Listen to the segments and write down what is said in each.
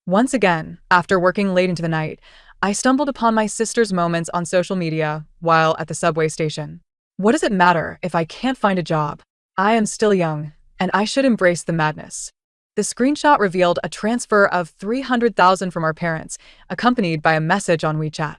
Once again, after working late into the night, I stumbled upon my sister's moments on social media while at the subway station. What does it matter if I can't find a job? I am still young, and I should embrace the madness. The screenshot revealed a transfer of 300,000 from our parents, accompanied by a message on WeChat.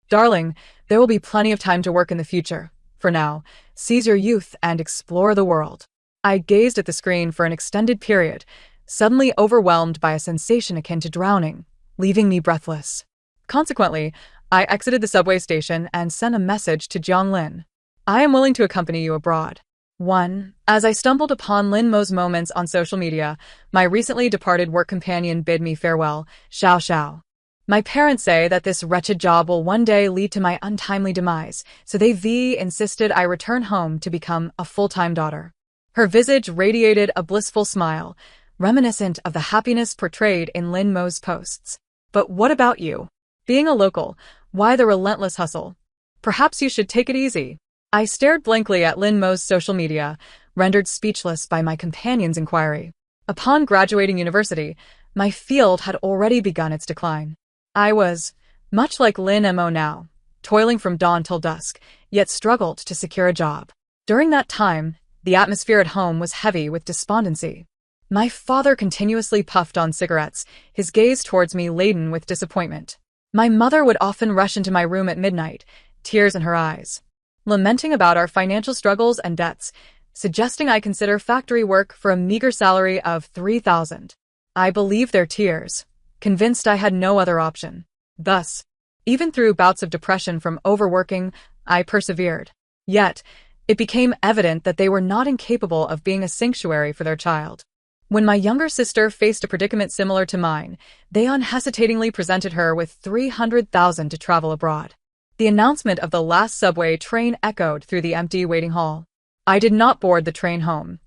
Darling, there will be plenty of time to work in the future. For now, seize your youth and explore the world. I gazed at the screen for an extended period, suddenly overwhelmed by a sensation akin to drowning, leaving me breathless. Consequently, I exited the subway station and sent a message to Jiang Lin. I am willing to accompany you abroad. 1. As I stumbled upon Lin Mo's moments on social media, my recently departed work companion bid me farewell, Xiao Xiao. My parents say that this wretched job will one day lead to my untimely demise, so they insisted I return home to become a full-time daughter. Her visage radiated a blissful smile, reminiscent of the happiness portrayed in Lin Mo's posts. But what about you? Being a local, why the relentless hustle? Perhaps you should take it easy. I stared blankly at Lin Mo's social media, rendered speechless by my companion's inquiry. Upon graduating university, my field had already begun its decline. I was, much like Lin Mo now, toiling from dawn till dusk, yet struggled to secure a job. During that time, the atmosphere at home was heavy with despondency. My father continuously puffed on cigarettes, his gaze towards me laden with disappointment. My mother would often rush into my room at midnight, tears in her eyes, lamenting about our financial struggles and debts, suggesting I consider factory work for a meager salary of 3,000. I believed their tears, convinced I had no other option. Thus, even through bouts of depression from overworking, I persevered. Yet, it became evident that they were not incapable of being a sanctuary for their child. When my younger sister faced a predicament similar to mine, they unhesitatingly presented her with 300,000 to travel abroad. The announcement of the last subway train echoed through the empty waiting hall. I did not board the train home.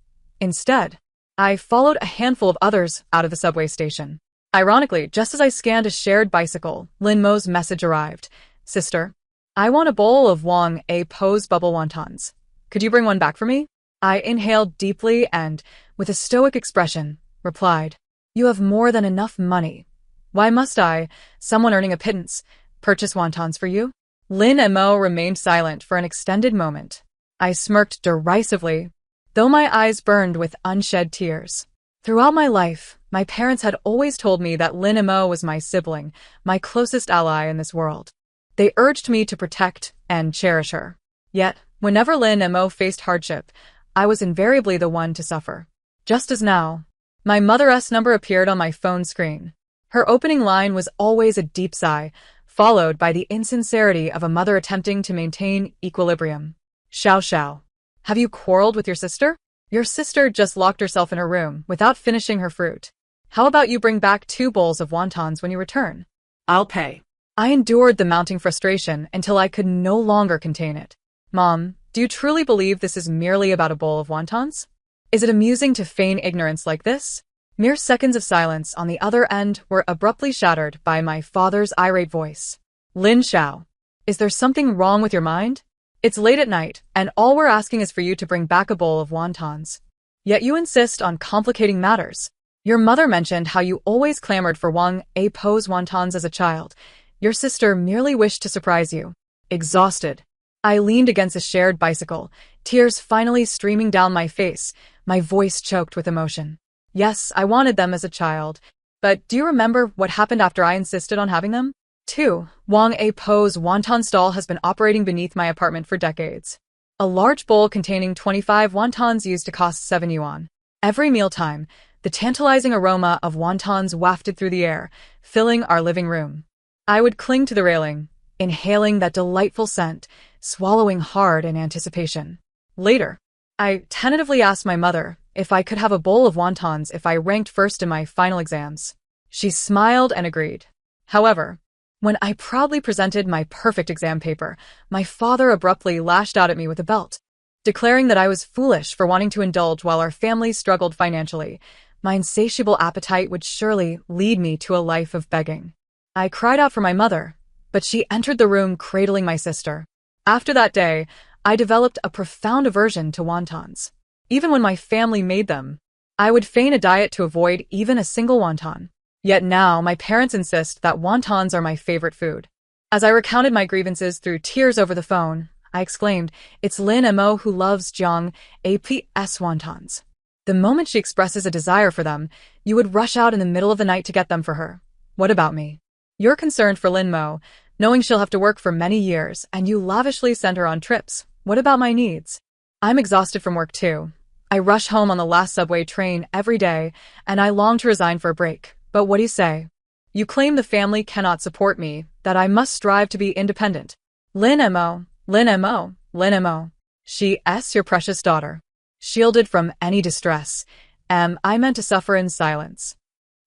Instead, I followed a handful of others out of the subway station. Ironically, just as I scanned a shared bicycle, Lin Mo's message arrived. Sister, I want a bowl of Wang A Po's bubble wontons. Could you bring one back for me? I inhaled deeply and, with a stoic expression, replied, You have more than enough money. Why must I, someone earning a pittance, purchase wontons for you? Lin Mo remained silent for an extended moment. I smirked derisively, though my eyes burned with unshed tears. Throughout my life, my parents had always told me that Lin Mo was my sibling, my closest ally in this world. They urged me to protect and cherish her. Yet, whenever Lin Mo faced hardship, I was invariably the one to suffer. Just as now, my mother's number appeared on my phone screen. Her opening line was always a deep sigh, followed by the insincerity of a mother attempting to maintain equilibrium. Xiao Xiao, have you quarreled with your sister? Your sister just locked herself in her room without finishing her fruit. How about you bring back 2 bowls of wontons when you return? I'll pay. I endured the mounting frustration until I could no longer contain it. Mom, do you truly believe this is merely about a bowl of wontons? Is it amusing to feign ignorance like this? Mere seconds of silence on the other end were abruptly shattered by my father's irate voice. Lin Xiao, is there something wrong with your mind? It's late at night, and all we're asking is for you to bring back a bowl of wontons. Yet you insist on complicating matters. Your mother mentioned how you always clamored for Wang A Po's wontons as a child. Your sister merely wished to surprise you. Exhausted, I leaned against a shared bicycle, tears finally streaming down my face, my voice choked with emotion. Yes, I wanted them as a child. But do you remember what happened after I insisted on having them? 2. Wang A Po's wonton stall has been operating beneath my apartment for decades. A large bowl containing 25 wontons used to cost 7 yuan. Every mealtime, the tantalizing aroma of wontons wafted through the air, filling our living room. I would cling to the railing, inhaling that delightful scent, swallowing hard in anticipation. Later, I tentatively asked my mother if I could have a bowl of wontons if I ranked first in my final exams. She smiled and agreed. However, when I proudly presented my perfect exam paper, my father abruptly lashed out at me with a belt, declaring that I was foolish for wanting to indulge while our family struggled financially. My insatiable appetite would surely lead me to a life of begging. I cried out for my mother, but she entered the room cradling my sister. After that day, I developed a profound aversion to wontons. Even when my family made them, I would feign a diet to avoid even a single wonton. Yet now, my parents insist that wontons are my favorite food. As I recounted my grievances through tears over the phone, I exclaimed, "It's Lin Mo who loves Jiang APS wontons." The moment she expresses a desire for them, you would rush out in the middle of the night to get them for her. What about me? You're concerned for Lin Mo, knowing she'll have to work for many years, and you lavishly send her on trips. What about my needs? I'm exhausted from work too. I rush home on the last subway train every day, and I long to resign for a break. But what do you say? You claim the family cannot support me, that I must strive to be independent. Lin Mo, Lin Mo, Lin Mo. She your precious daughter. Shielded from any distress, I meant to suffer in silence.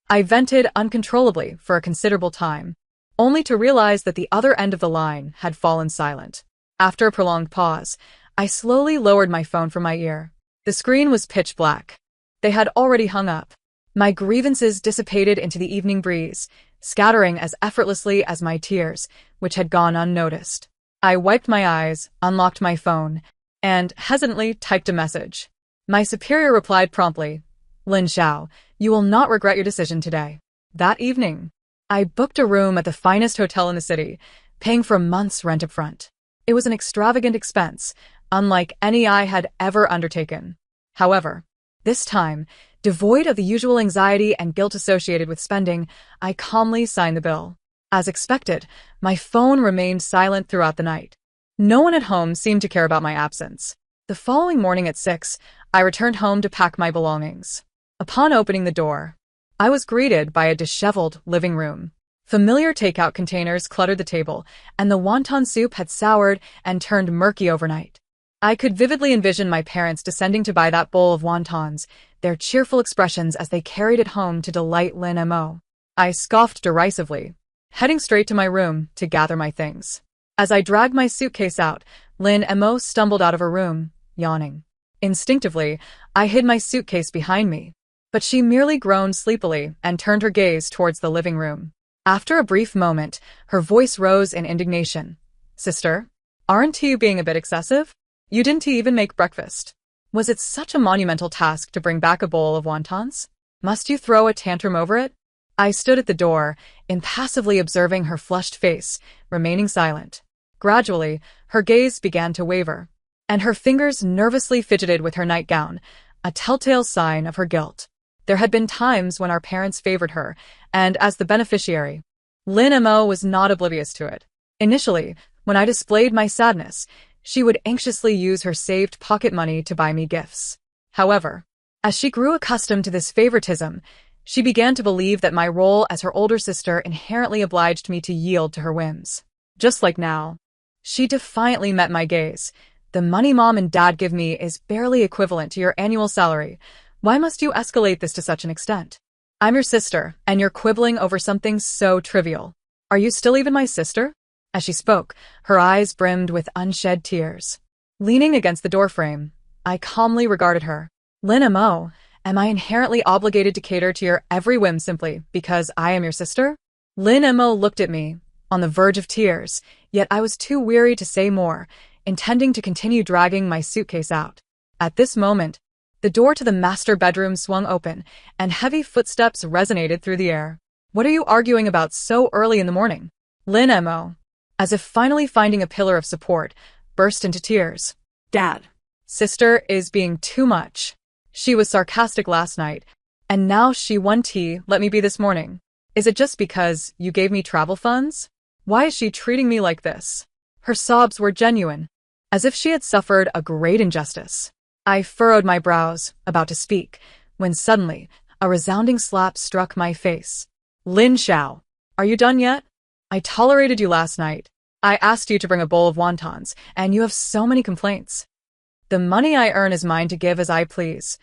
I vented uncontrollably for a considerable time, only to realize that the other end of the line had fallen silent. After a prolonged pause, I slowly lowered my phone from my ear. The screen was pitch black. They had already hung up. My grievances dissipated into the evening breeze, scattering as effortlessly as my tears, which had gone unnoticed. I wiped my eyes, unlocked my phone, and hesitantly typed a message. My superior replied promptly, "Lin Xiao, you will not regret your decision today." That evening, I booked a room at the finest hotel in the city, paying for a month's rent up front. It was an extravagant expense, unlike any I had ever undertaken. However, this time, devoid of the usual anxiety and guilt associated with spending, I calmly signed the bill. As expected, my phone remained silent throughout the night. No one at home seemed to care about my absence. The following morning at 6, I returned home to pack my belongings. Upon opening the door, I was greeted by a disheveled living room. Familiar takeout containers cluttered the table, and the wonton soup had soured and turned murky overnight. I could vividly envision my parents descending to buy that bowl of wontons, their cheerful expressions as they carried it home to delight Lin Mo. I scoffed derisively, heading straight to my room to gather my things. As I dragged my suitcase out, Lin Mo stumbled out of her room, yawning. Instinctively, I hid my suitcase behind me, but she merely groaned sleepily and turned her gaze towards the living room. After a brief moment, her voice rose in indignation. "Sister, aren't you being a bit excessive? You didn't even make breakfast. Was it such a monumental task to bring back a bowl of wontons? Must you throw a tantrum over it?" I stood at the door, impassively observing her flushed face, remaining silent. Gradually, her gaze began to waver, and her fingers nervously fidgeted with her nightgown, a telltale sign of her guilt. There had been times when our parents favored her, and as the beneficiary, Lin Mo was not oblivious to it. Initially, when I displayed my sadness, she would anxiously use her saved pocket money to buy me gifts. However, as she grew accustomed to this favoritism, she began to believe that my role as her older sister inherently obliged me to yield to her whims. Just like now, she defiantly met my gaze. "The money Mom and Dad give me is barely equivalent to your annual salary. Why must you escalate this to such an extent? I'm your sister, and you're quibbling over something so trivial. Are you still even my sister?" As she spoke, her eyes brimmed with unshed tears. Leaning against the doorframe, I calmly regarded her. "Lin Mo, am I inherently obligated to cater to your every whim simply because I am your sister?" Lin Mo looked at me, on the verge of tears, yet I was too weary to say more, intending to continue dragging my suitcase out. At this moment, the door to the master bedroom swung open, and heavy footsteps resonated through the air. "What are you arguing about so early in the morning?" Lin Mo, as if finally finding a pillar of support, burst into tears. "Dad, sister is being too much. She was sarcastic last night, and now she won't let me be this morning. Is it just because you gave me travel funds? Why is she treating me like this?" Her sobs were genuine, as if she had suffered a great injustice. I furrowed my brows, about to speak, when suddenly a resounding slap struck my face. "Lin Xiao, are you done yet? I tolerated you last night. I asked you to bring a bowl of wontons, and you have so many complaints. The money I earn is mine to give as I please.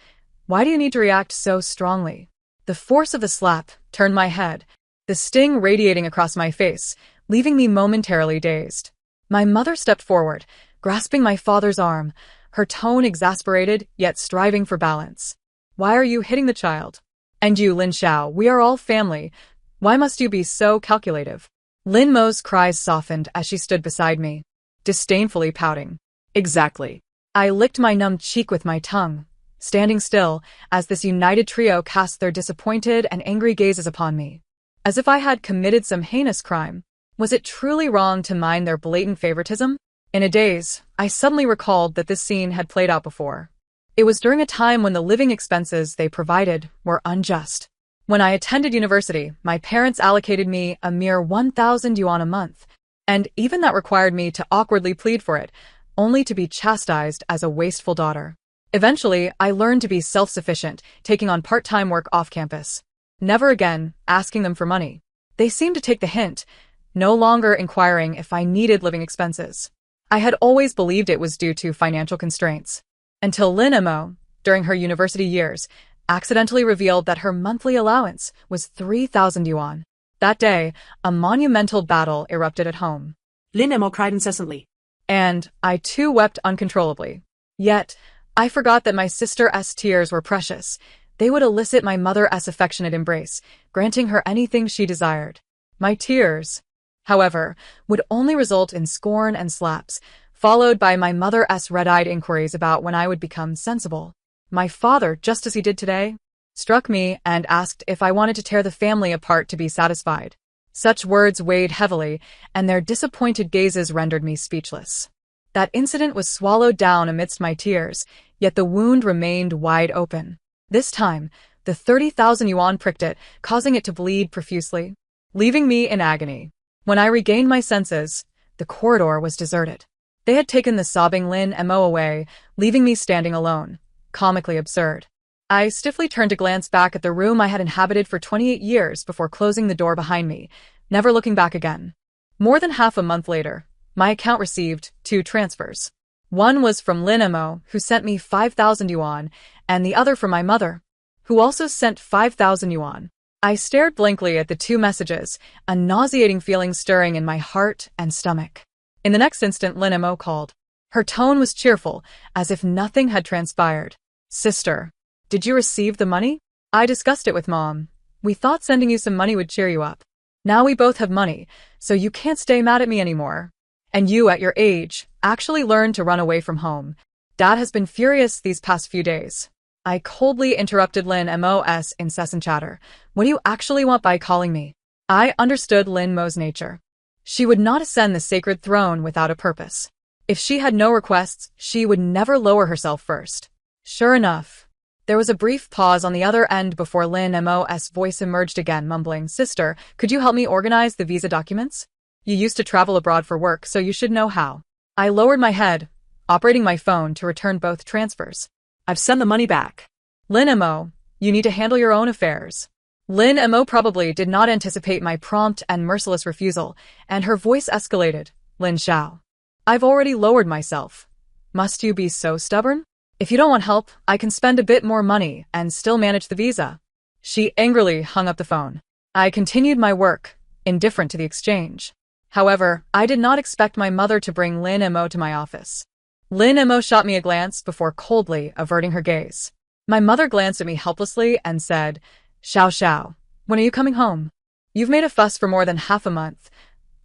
Why do you need to react so strongly?" The force of the slap turned my head, the sting radiating across my face, leaving me momentarily dazed. My mother stepped forward, grasping my father's arm, her tone exasperated yet striving for balance. "Why are you hitting the child? And you, Lin Xiao, we are all family. Why must you be so calculative?" Lin Mo's cries softened as she stood beside me, disdainfully pouting. "Exactly." I licked my numbed cheek with my tongue, standing still as this united trio cast their disappointed and angry gazes upon me. As if I had committed some heinous crime. Was it truly wrong to mind their blatant favoritism? In a daze, I suddenly recalled that this scene had played out before. It was during a time when the living expenses they provided were unjust. When I attended university, my parents allocated me a mere 1,000 yuan a month, and even that required me to awkwardly plead for it, only to be chastised as a wasteful daughter. Eventually, I learned to be self-sufficient, taking on part-time work off-campus. Never again asking them for money. They seemed to take the hint, no longer inquiring if I needed living expenses. I had always believed it was due to financial constraints. Until Lin Mo, during her university years, accidentally revealed that her monthly allowance was 3,000 yuan. That day, a monumental battle erupted at home. Lin Mo cried incessantly. And I too wept uncontrollably. Yet, I forgot that my sister's tears were precious. They would elicit my mother's affectionate embrace, granting her anything she desired. My tears, however, would only result in scorn and slaps, followed by my mother's red-eyed inquiries about when I would become sensible. My father, just as he did today, struck me and asked if I wanted to tear the family apart to be satisfied. Such words weighed heavily, and their disappointed gazes rendered me speechless. That incident was swallowed down amidst my tears, yet the wound remained wide open. This time, the 30,000 yuan pricked it, causing it to bleed profusely, leaving me in agony. When I regained my senses, the corridor was deserted. They had taken the sobbing Lin Mo away, leaving me standing alone, comically absurd. I stiffly turned to glance back at the room I had inhabited for 28 years before closing the door behind me, never looking back again. More than half a month later, my account received 2 transfers. One was from Lin Mo, who sent me 5,000 yuan, and the other from my mother, who also sent 5,000 yuan. I stared blankly at the 2 messages, a nauseating feeling stirring in my heart and stomach. In the next instant, Lin Mo called. Her tone was cheerful, as if nothing had transpired. Sister, did you receive the money? I discussed it with Mom. We thought sending you some money would cheer you up. Now we both have money, so you can't stay mad at me anymore. And you, at your age, actually learned to run away from home. Dad has been furious these past few days. I coldly interrupted Lin Mo's incessant chatter. What do you actually want by calling me? I understood Lin Mo's nature. She would not ascend the sacred throne without a purpose. If she had no requests, she would never lower herself first. Sure enough, there was a brief pause on the other end before Lin Mo's voice emerged again, mumbling, Sister, could you help me organize the visa documents? You used to travel abroad for work, so you should know how. I lowered my head, operating my phone to return both transfers. I've sent the money back. Lin Mo, you need to handle your own affairs. Lin Mo probably did not anticipate my prompt and merciless refusal, and her voice escalated. Lin Xiao. I've already lowered myself. Must you be so stubborn? If you don't want help, I can spend a bit more money and still manage the visa. She angrily hung up the phone. I continued my work, indifferent to the exchange. However, I did not expect my mother to bring Lin Mo to my office. Lin Mo shot me a glance before coldly averting her gaze. My mother glanced at me helplessly and said, Xiao Xiao, when are you coming home? You've made a fuss for more than half a month.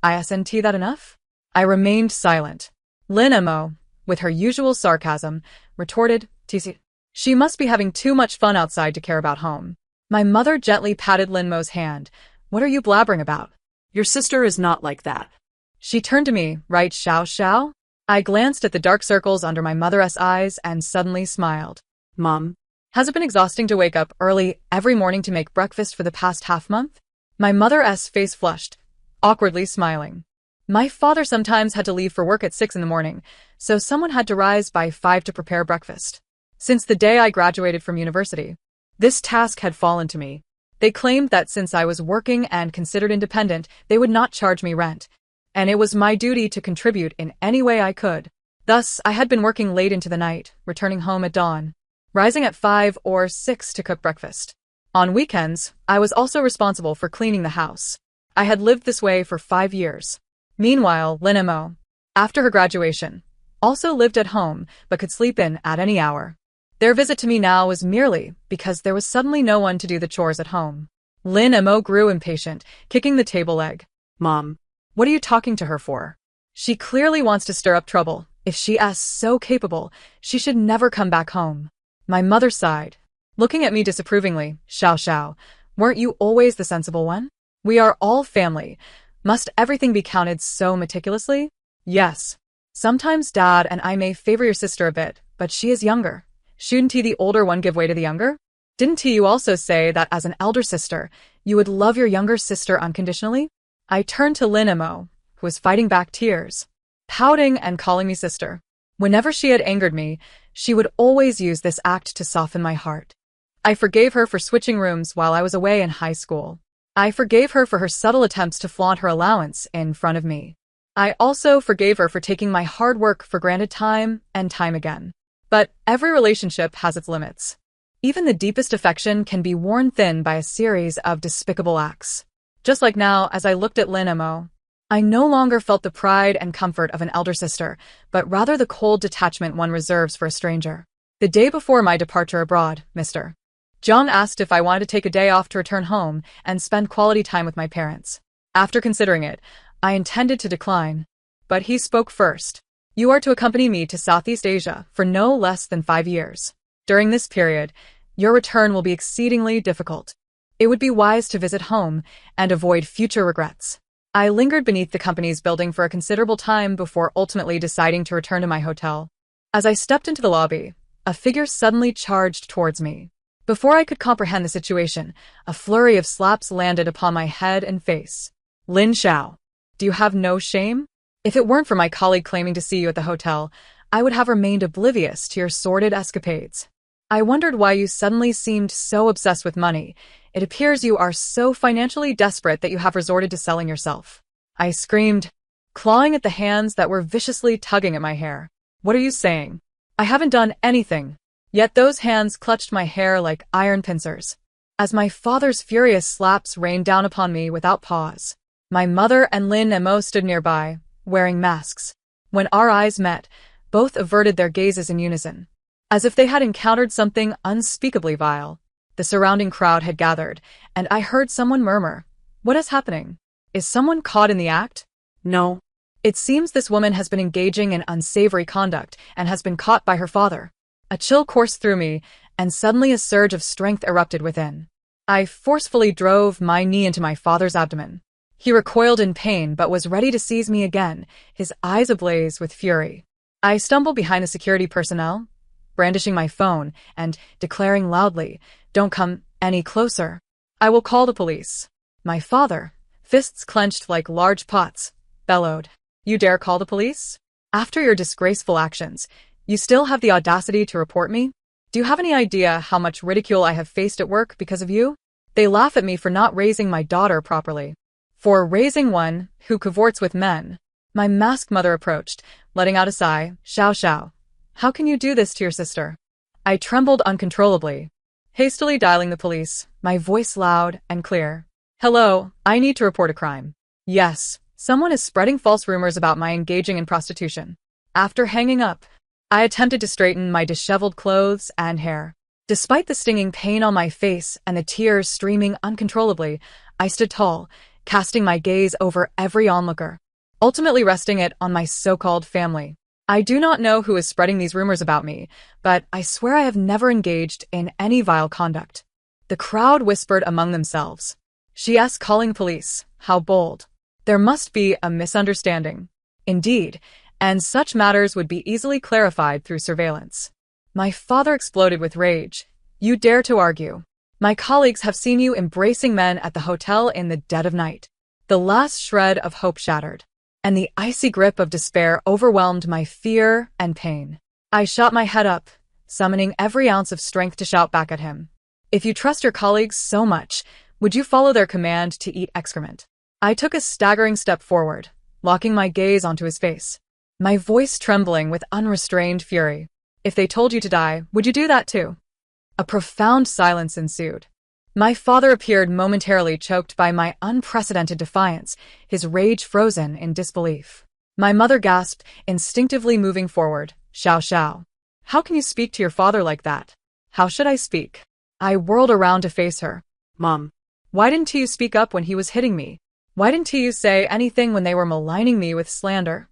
Isn't that enough? I remained silent. Lin Mo, with her usual sarcasm, retorted, TC. She must be having too much fun outside to care about home. My mother gently patted Lin Mo's hand. What are you blabbering about? Your sister is not like that. She turned to me, right, Xiao Xiao? I glanced at the dark circles under my mother's eyes and suddenly smiled. Mom. Has it been exhausting to wake up early every morning to make breakfast for the past half-month? My mother's face flushed, awkwardly smiling. My father sometimes had to leave for work at 6 in the morning, so someone had to rise by 5 to prepare breakfast. Since the day I graduated from university, this task had fallen to me. They claimed that since I was working and considered independent, they would not charge me rent, and it was my duty to contribute in any way I could. Thus, I had been working late into the night, returning home at dawn, rising at 5 or 6 to cook breakfast. On weekends, I was also responsible for cleaning the house. I had lived this way for 5 years. Meanwhile, Lin Mo, after her graduation, also lived at home but could sleep in at any hour. Their visit to me now was merely because there was suddenly no one to do the chores at home. Lin Mo grew impatient, kicking the table leg. Mom, what are you talking to her for? She clearly wants to stir up trouble. If she is so capable, she should never come back home. My mother sighed, looking at me disapprovingly. Xiao Xiao, weren't you always the sensible one? We are all family. Must everything be counted so meticulously? Yes. Sometimes Dad and I may favor your sister a bit, but she is younger. Shouldn't the older one give way to the younger? Didn't you also say that as an elder sister, you would love your younger sister unconditionally? I turned to Lin Mo, who was fighting back tears, pouting and calling me sister. Whenever she had angered me, she would always use this act to soften my heart. I forgave her for switching rooms while I was away in high school. I forgave her for her subtle attempts to flaunt her allowance in front of me. I also forgave her for taking my hard work for granted time and time again. But every relationship has its limits. Even the deepest affection can be worn thin by a series of despicable acts. Just like now, as I looked at Lin Mo, I no longer felt the pride and comfort of an elder sister, but rather the cold detachment one reserves for a stranger. The day before my departure abroad, Mr. Zhang asked if I wanted to take a day off to return home and spend quality time with my parents. After considering it, I intended to decline. But he spoke first. You are to accompany me to Southeast Asia for no less than 5 years. During this period, your return will be exceedingly difficult. It would be wise to visit home and avoid future regrets. I lingered beneath the company's building for a considerable time before ultimately deciding to return to my hotel. As I stepped into the lobby, a figure suddenly charged towards me. Before I could comprehend the situation, a flurry of slaps landed upon my head and face. Lin Xiao, do you have no shame? If it weren't for my colleague claiming to see you at the hotel, I would have remained oblivious to your sordid escapades. I wondered why you suddenly seemed so obsessed with money. It appears you are so financially desperate that you have resorted to selling yourself. I screamed, clawing at the hands that were viciously tugging at my hair. What are you saying? I haven't done anything. Yet those hands clutched my hair like iron pincers. As my father's furious slaps rained down upon me without pause, my mother and Lin Mo stood nearby, wearing masks. When our eyes met, both averted their gazes in unison, as if they had encountered something unspeakably vile. The surrounding crowd had gathered, and I heard someone murmur, "What is happening? Is someone caught in the act?" No. It seems this woman has been engaging in unsavory conduct and has been caught by her father. A chill coursed through me, and suddenly a surge of strength erupted within. I forcefully drove my knee into my father's abdomen. He recoiled in pain but was ready to seize me again, his eyes ablaze with fury. I stumbled behind the security personnel, brandishing my phone and declaring loudly, "Don't come any closer. I will call the police." My father, fists clenched like large pots, bellowed, "You dare call the police? After your disgraceful actions, you still have the audacity to report me? Do you have any idea how much ridicule I have faced at work because of you? They laugh at me for not raising my daughter properly. For raising one who cavorts with men." My masked mother approached, letting out a sigh. "Xiao Xiao, how can you do this to your sister?" I trembled uncontrollably, hastily dialing the police, my voice loud and clear. "Hello, I need to report a crime. Yes, someone is spreading false rumors about my engaging in prostitution." After hanging up, I attempted to straighten my disheveled clothes and hair. Despite the stinging pain on my face and the tears streaming uncontrollably, I stood tall, casting my gaze over every onlooker, ultimately resting it on my so-called family. I do not know who is spreading these rumors about me, but I swear I have never engaged in any vile conduct. The crowd whispered among themselves. "She is calling police. How bold. There must be a misunderstanding." Indeed, and such matters would be easily clarified through surveillance. My father exploded with rage. "You dare to argue? My colleagues have seen you embracing men at the hotel in the dead of night." The last shred of hope shattered, and the icy grip of despair overwhelmed my fear and pain. I shot my head up, summoning every ounce of strength to shout back at him. "If you trust your colleagues so much, would you follow their command to eat excrement?" I took a staggering step forward, locking my gaze onto his face, my voice trembling with unrestrained fury. "If they told you to die, would you do that too?" A profound silence ensued. My father appeared momentarily choked by my unprecedented defiance, his rage frozen in disbelief. My mother gasped, instinctively moving forward. "Xiao Xiao, how can you speak to your father like that?" "How should I speak?" I whirled around to face her. Mom. "Why didn't you speak up when he was hitting me? Why didn't you say anything when they were maligning me with slander?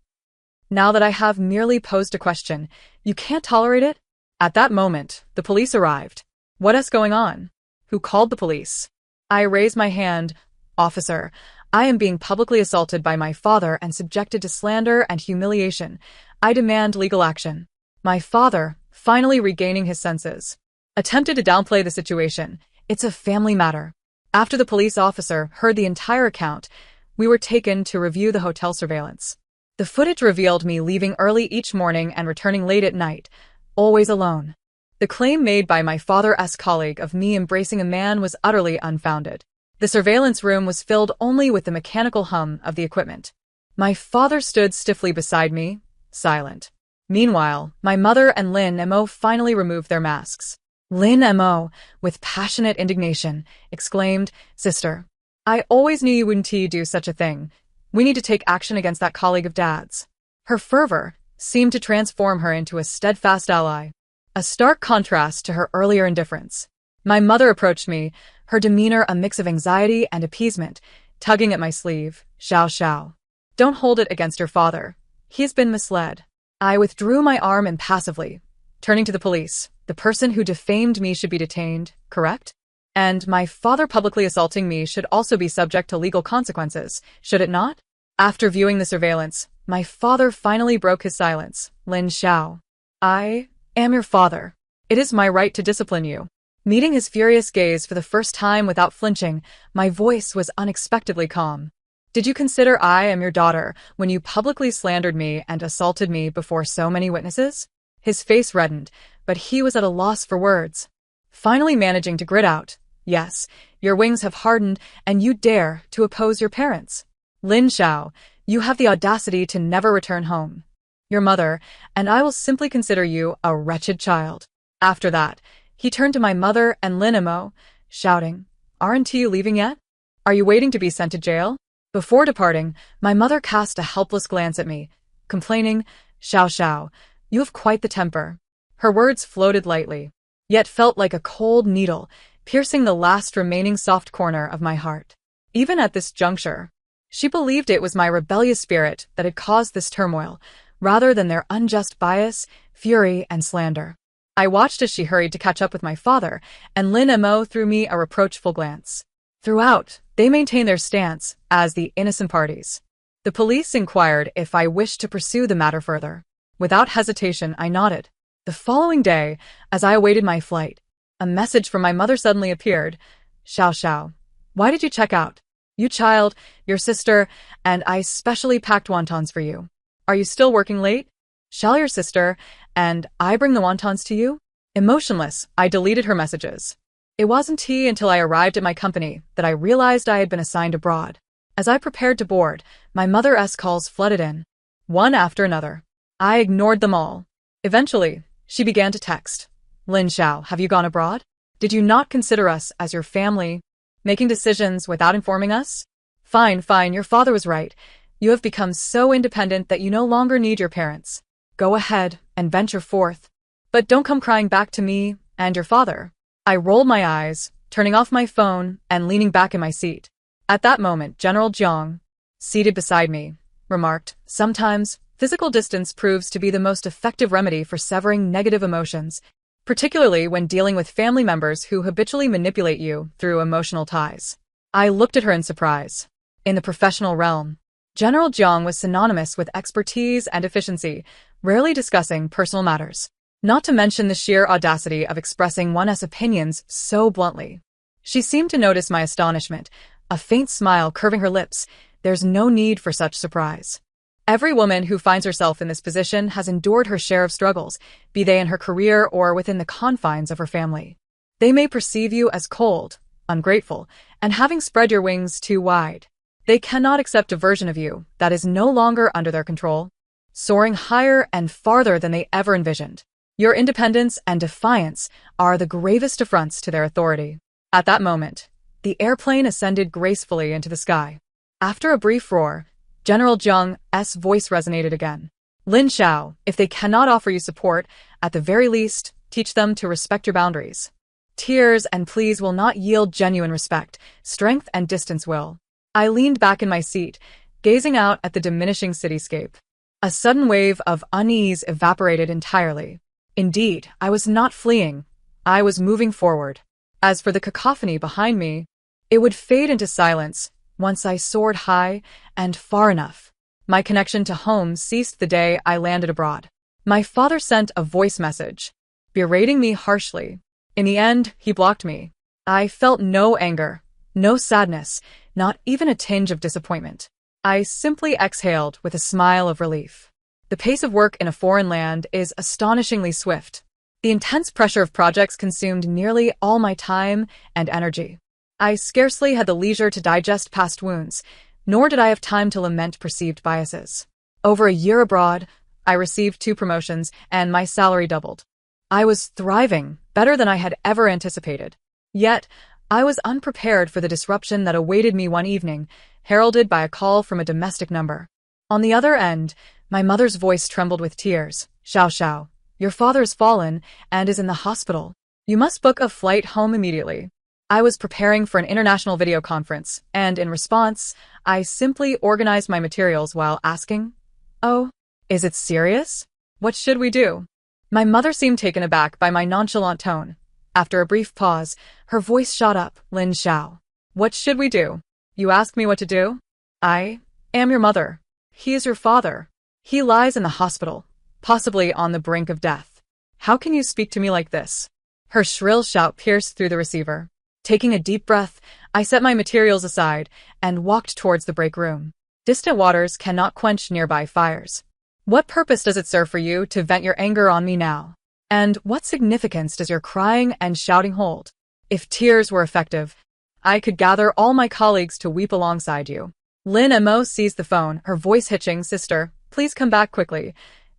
Now that I have merely posed a question, you can't tolerate it?" At that moment, the police arrived. What is going on? Who called the police? I raised my hand. Officer, I am being publicly assaulted by my father and subjected to slander and humiliation. I demand legal action. My father, finally regaining his senses, attempted to downplay the situation. It's a family matter. After the police officer heard the entire account, we were taken to review the hotel surveillance. The footage revealed me leaving early each morning and returning late at night, always alone. The claim made by my father's colleague of me embracing a man was utterly unfounded. The surveillance room was filled only with the mechanical hum of the equipment. My father stood stiffly beside me, silent. Meanwhile, my mother and Lin Mo finally removed their masks. Lin Mo, with passionate indignation, exclaimed, "Sister, I always knew you wouldn't do such a thing. We need to take action against that colleague of Dad's." Her fervor seemed to transform her into a steadfast ally, a stark contrast to her earlier indifference. My mother approached me, her demeanor a mix of anxiety and appeasement, tugging at my sleeve. Xiao. Don't hold it against your father. He's been misled." I withdrew my arm impassively, turning to the police. The person who defamed me should be detained, correct? And my father publicly assaulting me should also be subject to legal consequences, should it not? After viewing the surveillance, my father finally broke his silence. Lin Xiao, I am your father. It is my right to discipline you. Meeting his furious gaze for the first time without flinching, my voice was unexpectedly calm. Did you consider I am your daughter when you publicly slandered me and assaulted me before so many witnesses? His face reddened, but he was at a loss for words. Finally managing to grit out, "Yes, your wings have hardened and you dare to oppose your parents. Lin Xiao, you have the audacity to never return home. Your mother, and I will simply consider you a wretched child." After that, he turned to my mother and Lin Mo, shouting, "Aren't you leaving yet? Are you waiting to be sent to jail?" Before departing, my mother cast a helpless glance at me, complaining, Xiao, you have quite the temper." Her words floated lightly, yet felt like a cold needle, piercing the last remaining soft corner of my heart. Even at this juncture, she believed it was my rebellious spirit that had caused this turmoil, rather than their unjust bias, fury, and slander. I watched as she hurried to catch up with my father, and Lin Mo threw me a reproachful glance. Throughout, they maintained their stance as the innocent parties. The police inquired if I wished to pursue the matter further. Without hesitation, I nodded. The following day, as I awaited my flight, a message from my mother suddenly appeared. Xiao, why did you check out? You child, your sister, and I specially packed wontons for you. Are you still working late? Shall your sister and I bring the wontons to you? Emotionless, I deleted her messages. It wasn't until I arrived at my company that I realized I had been assigned abroad. As I prepared to board, my mother's calls flooded in, one after another. I ignored them all. Eventually, she began to text. Lin Xiao, have you gone abroad? Did you not consider us as your family, making decisions without informing us? Fine, your father was right. You have become so independent that you no longer need your parents. Go ahead and venture forth. But don't come crying back to me and your father. I rolled my eyes, turning off my phone and leaning back in my seat. At that moment, General Jiang, seated beside me, remarked, "Sometimes, physical distance proves to be the most effective remedy for severing negative emotions, particularly when dealing with family members who habitually manipulate you through emotional ties." I looked at her in surprise. In the professional realm, General Jiang was synonymous with expertise and efficiency, rarely discussing personal matters. Not to mention the sheer audacity of expressing one's opinions so bluntly. She seemed to notice my astonishment, a faint smile curving her lips. There's no need for such surprise. Every woman who finds herself in this position has endured her share of struggles, be they in her career or within the confines of her family. They may perceive you as cold, ungrateful, and having spread your wings too wide. They cannot accept a version of you that is no longer under their control, soaring higher and farther than they ever envisioned. Your independence and defiance are the gravest affronts to their authority. At that moment, the airplane ascended gracefully into the sky. After a brief roar, General Jiang's voice resonated again. Lin Xiao, if they cannot offer you support, at the very least, teach them to respect your boundaries. Tears and pleas will not yield genuine respect, strength and distance will. I leaned back in my seat, gazing out at the diminishing cityscape. A sudden wave of unease evaporated entirely. Indeed, I was not fleeing. I was moving forward. As for the cacophony behind me, it would fade into silence once I soared high and far enough. My connection to home ceased the day I landed abroad. My father sent a voice message, berating me harshly. In the end, he blocked me. I felt no anger, no sadness, not even a tinge of disappointment. I simply exhaled with a smile of relief. The pace of work in a foreign land is astonishingly swift. The intense pressure of projects consumed nearly all my time and energy. I scarcely had the leisure to digest past wounds, nor did I have time to lament perceived biases. Over a year abroad, I received 2 promotions and my salary doubled. I was thriving, better than I had ever anticipated. Yet, I was unprepared for the disruption that awaited me one evening, heralded by a call from a domestic number. On the other end, my mother's voice trembled with tears. "Xiao Xiao, your father's fallen and is in the hospital. You must book a flight home immediately." I was preparing for an international video conference, and in response, I simply organized my materials while asking, "Oh, is it serious? What should we do?" My mother seemed taken aback by my nonchalant tone. After a brief pause, her voice shot up. "Lin Xiao, what should we do? You ask me what to do? I am your mother. He is your father. He lies in the hospital, possibly on the brink of death. How can you speak to me like this?" Her shrill shout pierced through the receiver. Taking a deep breath, I set my materials aside and walked towards the break room. Distant waters cannot quench nearby fires. What purpose does it serve for you to vent your anger on me now? And what significance does your crying and shouting hold? If tears were effective, I could gather all my colleagues to weep alongside you. Lin Mo seized the phone, her voice hitching. "Sister, please come back quickly.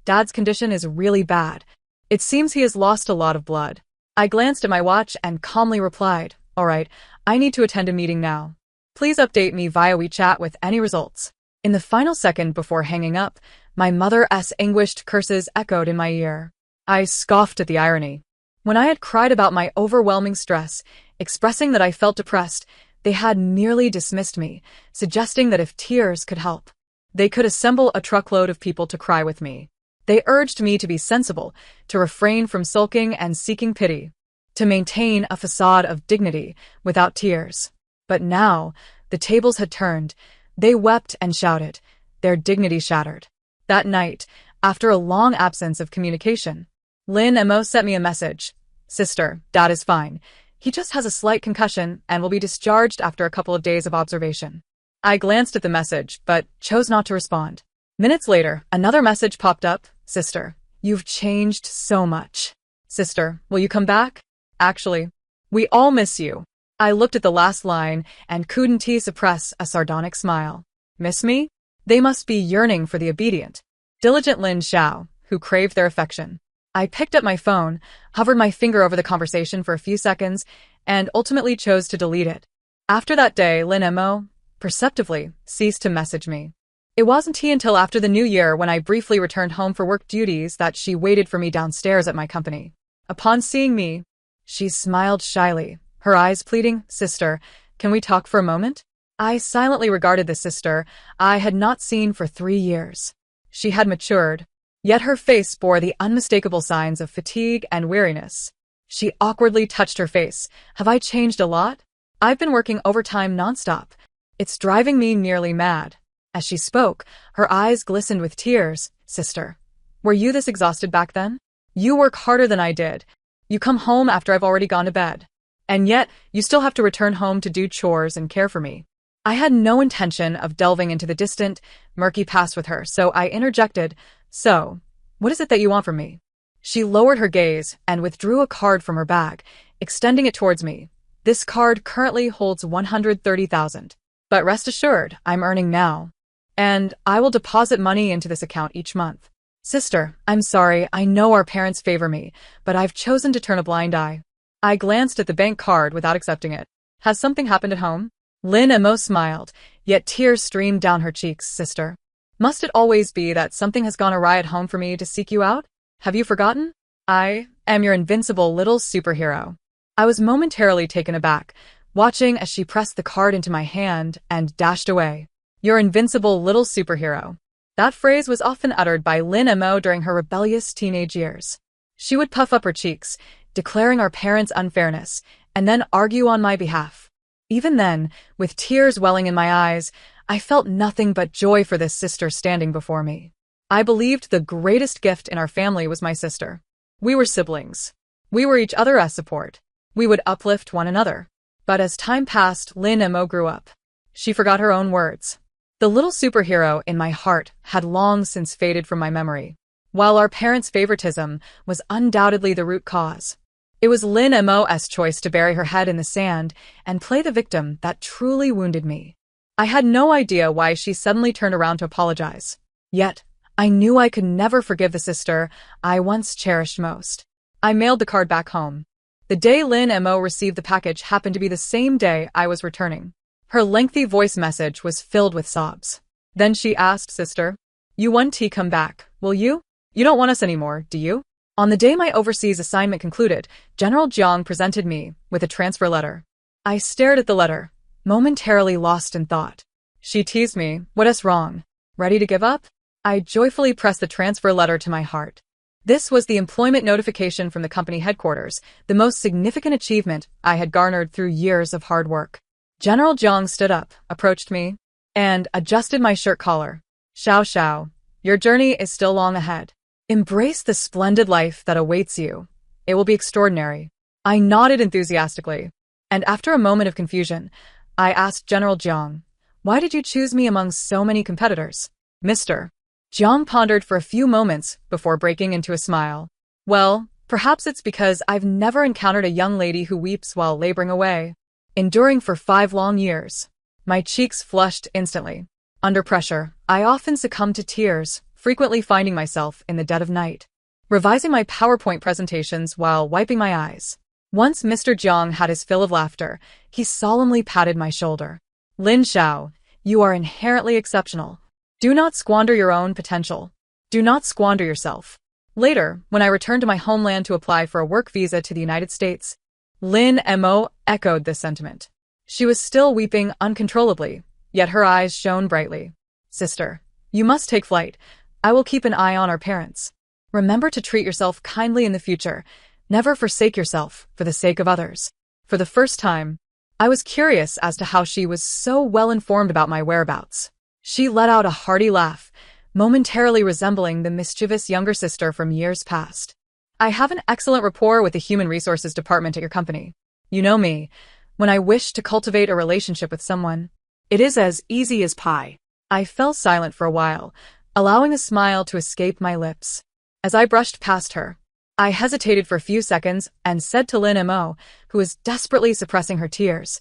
Dad's condition is really bad. It seems he has lost a lot of blood." I glanced at my watch and calmly replied, "All right, I need to attend a meeting now. Please update me via WeChat with any results." In the final second before hanging up, my mother's anguished curses echoed in my ear. I scoffed at the irony. When I had cried about my overwhelming stress, expressing that I felt depressed, they had merely dismissed me, suggesting that if tears could help, they could assemble a truckload of people to cry with me. They urged me to be sensible, to refrain from sulking and seeking pity, to maintain a facade of dignity without tears. But now, the tables had turned. They wept and shouted, their dignity shattered. That night, after a long absence of communication, Lin Mo sent me a message. "Sister, Dad is fine. He just has a slight concussion and will be discharged after a couple of days of observation." I glanced at the message, but chose not to respond. Minutes later, another message popped up. "Sister, you've changed so much. Sister, will you come back? Actually, we all miss you." I looked at the last line and couldn't suppress a sardonic smile. Miss me? They must be yearning for the obedient, diligent Lin Xiao, who craved their affection. I picked up my phone, hovered my finger over the conversation for a few seconds, and ultimately chose to delete it. After that day, Lin Mo perceptibly ceased to message me. It wasn't until after the new year, when I briefly returned home for work duties, that she waited for me downstairs at my company. Upon seeing me, she smiled shyly, her eyes pleading, "Sister, can we talk for a moment?" I silently regarded the sister I had not seen for 3 years. She had matured, yet her face bore the unmistakable signs of fatigue and weariness. She awkwardly touched her face. "Have I changed a lot? I've been working overtime nonstop. It's driving me nearly mad." As she spoke, her eyes glistened with tears. "Sister, were you this exhausted back then? You work harder than I did. You come home after I've already gone to bed. And yet, you still have to return home to do chores and care for me." I had no intention of delving into the distant, murky past with her, so I interjected, "So, what is it that you want from me?" She lowered her gaze and withdrew a card from her bag, extending it towards me. "This card currently holds 130,000. But rest assured, I'm earning now. And I will deposit money into this account each month. Sister, I'm sorry, I know our parents favor me, but I've chosen to turn a blind eye." I glanced at the bank card without accepting it. "Has something happened at home?" Lin Mo smiled, yet tears streamed down her cheeks. "Sister, must it always be that something has gone awry at home for me to seek you out? Have you forgotten? I am your invincible little superhero." I was momentarily taken aback, watching as she pressed the card into my hand and dashed away. Your invincible little superhero. That phrase was often uttered by Lin Mo during her rebellious teenage years. She would puff up her cheeks, declaring our parents' unfairness, and then argue on my behalf. Even then, with tears welling in my eyes, I felt nothing but joy for this sister standing before me. I believed the greatest gift in our family was my sister. We were siblings. We were each other's support. We would uplift one another. But as time passed, Lin Mo grew up. She forgot her own words. The little superhero in my heart had long since faded from my memory. While our parents' favoritism was undoubtedly the root cause, it was Lin Mo's choice to bury her head in the sand and play the victim that truly wounded me. I had no idea why she suddenly turned around to apologize. Yet, I knew I could never forgive the sister I once cherished most. I mailed the card back home. The day Lin Mo received the package happened to be the same day I was returning. Her lengthy voice message was filled with sobs. Then she asked, "Sister, you want to come back, will you? You don't want us anymore, do you?" On the day my overseas assignment concluded, General Jiang presented me with a transfer letter. I stared at the letter, momentarily lost in thought. She teased me, "What is wrong? Ready to give up?" I joyfully pressed the transfer letter to my heart. This was the employment notification from the company headquarters, the most significant achievement I had garnered through years of hard work. General Jiang stood up, approached me, and adjusted my shirt collar. "Xiao Xiao, your journey is still long ahead. Embrace the splendid life that awaits you. It will be extraordinary." I nodded enthusiastically, and after a moment of confusion, I asked General Jiang, "Why did you choose me among so many competitors, Mr.?" Jiang pondered for a few moments before breaking into a smile. "Well, perhaps it's because I've never encountered a young lady who weeps while laboring away, enduring for 5 long years." My cheeks flushed instantly. Under pressure, I often succumbed to tears, frequently finding myself in the dead of night, revising my PowerPoint presentations while wiping my eyes. Once Mr. Jiang had his fill of laughter, he solemnly patted my shoulder. "Lin Xiao, you are inherently exceptional. Do not squander your own potential. Do not squander yourself." Later, when I returned to my homeland to apply for a work visa to the United States, Lin Mo echoed this sentiment. She was still weeping uncontrollably, yet her eyes shone brightly. "Sister, you must take flight. I will keep an eye on our parents. Remember to treat yourself kindly in the future. Never forsake yourself for the sake of others." For the first time, I was curious as to how she was so well informed about my whereabouts. She let out a hearty laugh, momentarily resembling the mischievous younger sister from years past. "I have an excellent rapport with the Human Resources Department at your company. You know me. When I wish to cultivate a relationship with someone, It is as easy as pie." I fell silent for a while, allowing a smile to escape my lips. As I brushed past her, I hesitated for a few seconds and said to Lin Mo, who was desperately suppressing her tears,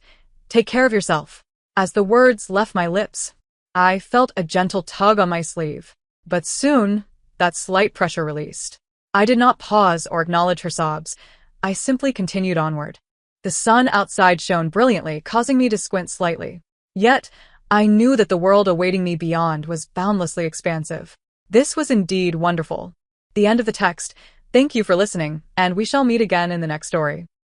"Take care of yourself." As the words left my lips, I felt a gentle tug on my sleeve. But soon, that slight pressure released. I did not pause or acknowledge her sobs. I simply continued onward. The sun outside shone brilliantly, causing me to squint slightly. Yet, I knew that the world awaiting me beyond was boundlessly expansive. This was indeed wonderful. The end of the text. Thank you for listening, and we shall meet again in the next story.